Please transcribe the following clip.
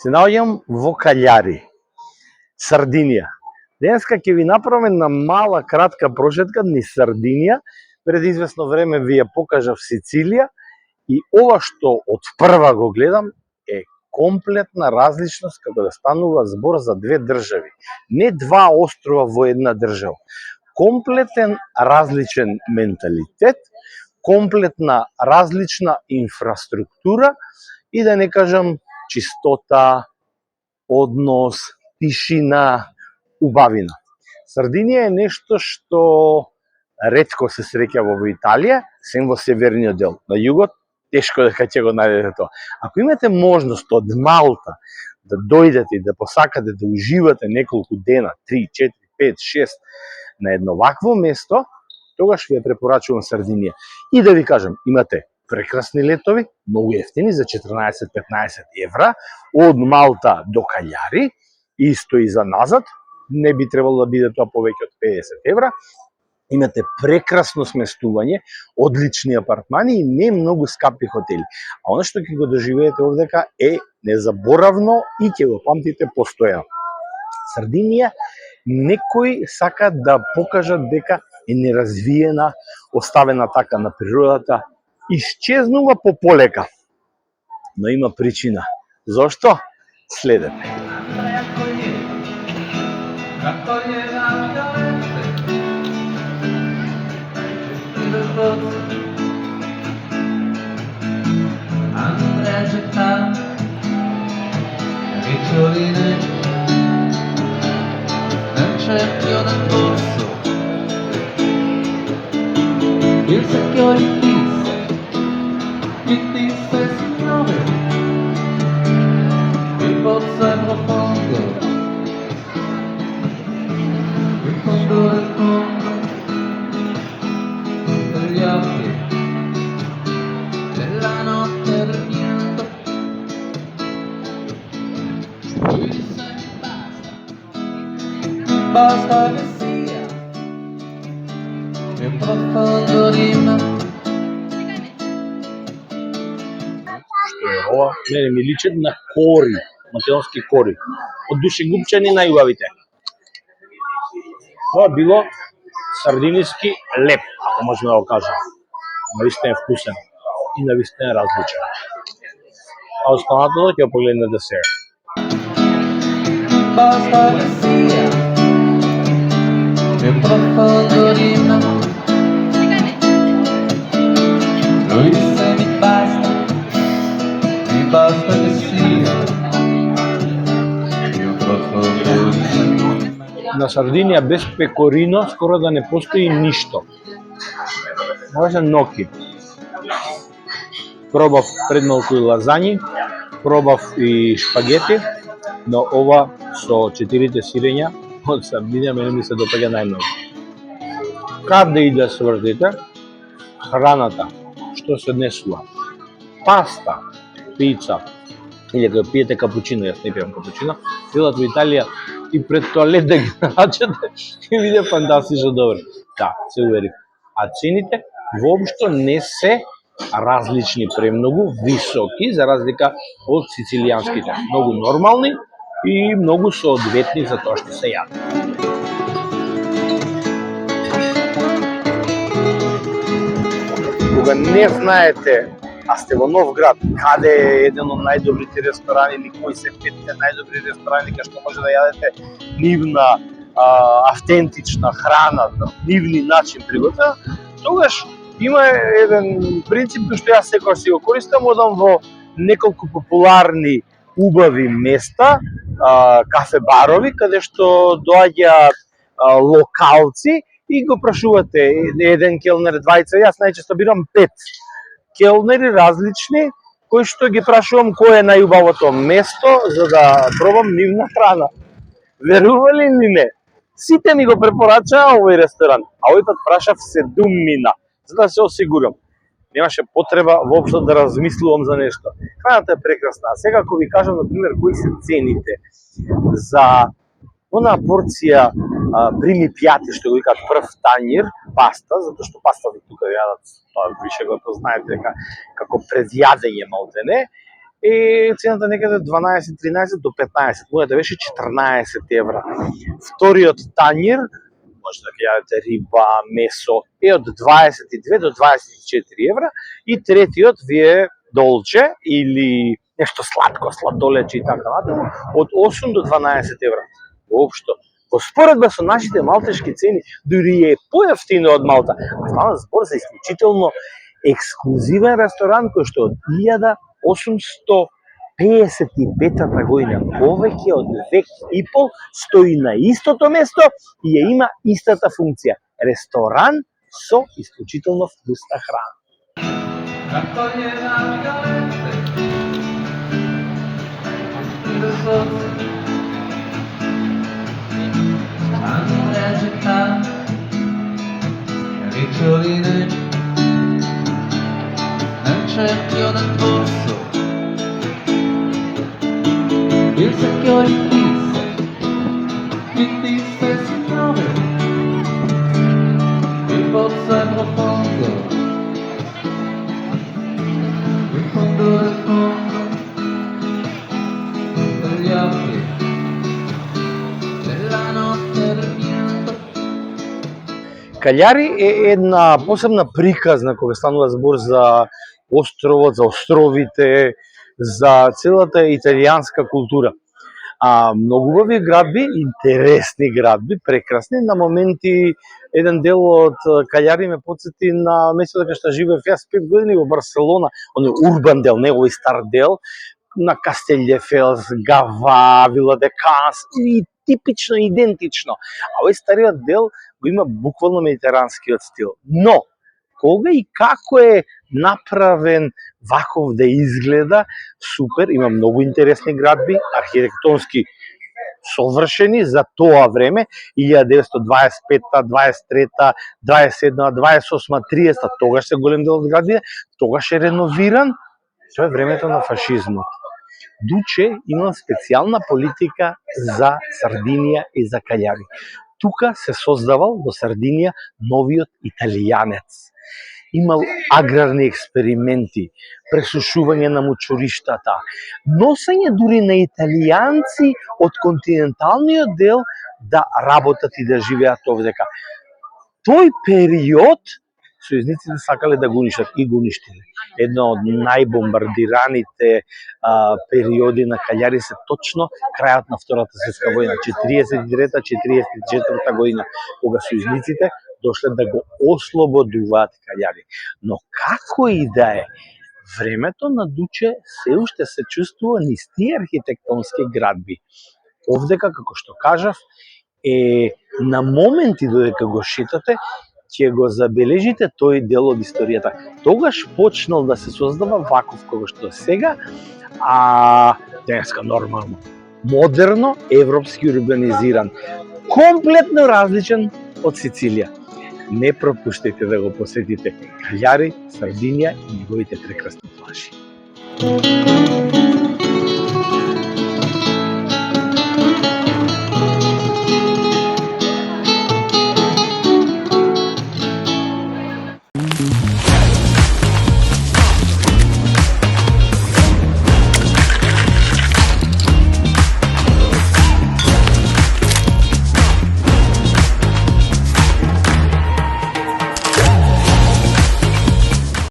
Се наоѓам во Каљари, Сардинија. Денеска ќе ви направам една мала кратка прошетка низ Сардинија. Пред известно време ви ја покажав Сицилија и ова што од прва го гледам е комплетна различност како да станува збор за две држави. Не два острова во една држава. Комплетен различен менталитет, комплетна различна инфраструктура и да не кажам чистота, однос, тишина, убавина. Сардинија е нешто што ретко се среќа во Италија, сем во северниот дел. На југот тешко дека ќе го најдете тоа. Ако имате можност од Малта да дојдете и да посакате да уживате неколку дена, 3, 4, 5, 6 на едно вакво место, тогаш ви ја препорачувам Сардинија. И да ви кажам, имате прекрасни летови, многу ефтини за 14-15 евра, од Малта до Каљари, исто и за назад, не би требало да биде тоа повеќе од 50 евра. Имате прекрасно сместување, одлични апартмани и не многу скапи хотели. А оно што ќе го доживеете овдека е незаборавно и ќе го памтите постојано. Сардинија некои сака да покажат дека е неразвиена, оставена така на природата, исчезнува пополека. Но има причина. Зошто? Следете. Andrea città, riccioline, nel cerchio del corso, il secchio disse signore, il pozzo è profondo, il fondo del fondo, degli occhi, della notte del pianto. Lui disse basta che sia più profondo di me. Ова мене ми личат на кори, македонски кори. Од душегупчани најубавите. Тоа било сардиниски леп, ако можеме да го кажем. Навистина вкусен и навистина различен. А останатото ќе го погледне десерт. Basta che sia più profondo di me. Lui disse mi basta che sia più profondo di me. На Сардинија без пекорино скоро да не постои ништо. Ова се ноки. Пробав пред малку и лазањи, пробав и шпагети, но ова со 4 сирења од Сардинија мене ми се допаѓа најмногу. Каде и да свртите, храната што се днесува, паста, пица, или кога пиете капучино, јас не пијам капучино, билат во Италија и пред тоалет да ги наđете и биде фантастично добро. Да, се уверив. А цените воопшто не се различни премногу, високи, за разлика од сицилијанските. Многу нормални и многу соодветни за тоа што се јаде. Кога не знаете, а сте во нов град, каде е еден од најдобрите ресторани или кои се 5 најдобри ресторани кај што може да јадете нивна автентична храна, нивни начин приготвена, тогаш има еден принцип кој што јас секогаш си го користам, одам во неколку популарни убави места, кафе-барови, каде што доаѓаат локалци и го прашувате еден келнер, двајца, јас најчесто бирам 5 келнери различни, кои што ги прашувам кој е најубавото место за да пробам нивна храна. Верували или не? Сите ми го препорачаа овој ресторан, а овој пат прашав 7 мина, за да се осигурам. Немаше потреба воопшто да размислувам за нешто. Храната е прекрасна. А сега ако ви кажам, например, кои се цените за онаа порција прими пјати, што го викаат прв тањир, паста, затоа што паста тука јадат, тоа више го познаете дека како предјадење малтене, цената некаде 12-13 до 15, мојата беше 14 евра. Вториот тањер, може да ги јадете риба, месо, е од 22 до 24 евра и третиот ви е долче или нешто сладко, сладолече и така натаму, од 8 до 12 евра. Воопшто, во споредба со нашите малтешки цени, дури е поевтино од Малта. Стана збор за исклучително ексклузивен ресторан кој што од 1855 година, повеќе од век и пол, стои на истото место и ја има истата функција. Ресторан со исклучително вкусна храна. Raccoglieva galette le sozze Andrea città Riccioline nel cerchio del polso Il secchio gli disse signore Il pozzo è profondo fondo del fondo degli occhi della notte del pianto. Калјари е една посебна приказна кога станува збор за островот, за островите, за целата италијанска култура. Многу убави градби, интересни градби, прекрасни. На моменти еден дел од Калјари ме потсети на местото каде што живеев јас 5 години во Барселона, оној урбан дел, не овој стар дел, на Кастелјефелс, Гава, Вила де Канс, и типично, идентично. А овој стариот дел го има буквално медитеранскиот стил. Но, кога и како е направен ваков да изгледа, супер, има многу интересни градби, архитектонски совршени за тоа време, 1925-та, 23-та, 27-та, 28-та, 30-та, тогаш се голем дел од градбите, тогаш е реновиран, тоа е времето на фашизмот. Дуче има специјална политика за Сардинија и за Калјари. Тука се создавал во Сардинија новиот италијанец. Имал аграрни експерименти, пресушување на мочуриштата, носење дури на италијанци од континенталниот дел да работат и да живеат овдека. Тој период сојузниците сакале да го уништат и го уништиле. Една од најбомбардираните периоди на Калјари се точно крајот на Втората светска војна, 43-44 година, кога сојузниците дошле да го ослободуваат Калјари. Но како и да е, времето на Дуче се уште се чувствува низ тие архитектонски градби. Овдека, како што кажав, е на моменти додека го шетате, ќе го забележите тој дел од историјата. Тогаш почнал да се создава ваков кога што сега, денеска нормално, модерно, европски урбанизиран, комплетно различен од Сицилија. Не пропуштете да го посетите Калјари, Сардинија и неговите прекрасни плажи.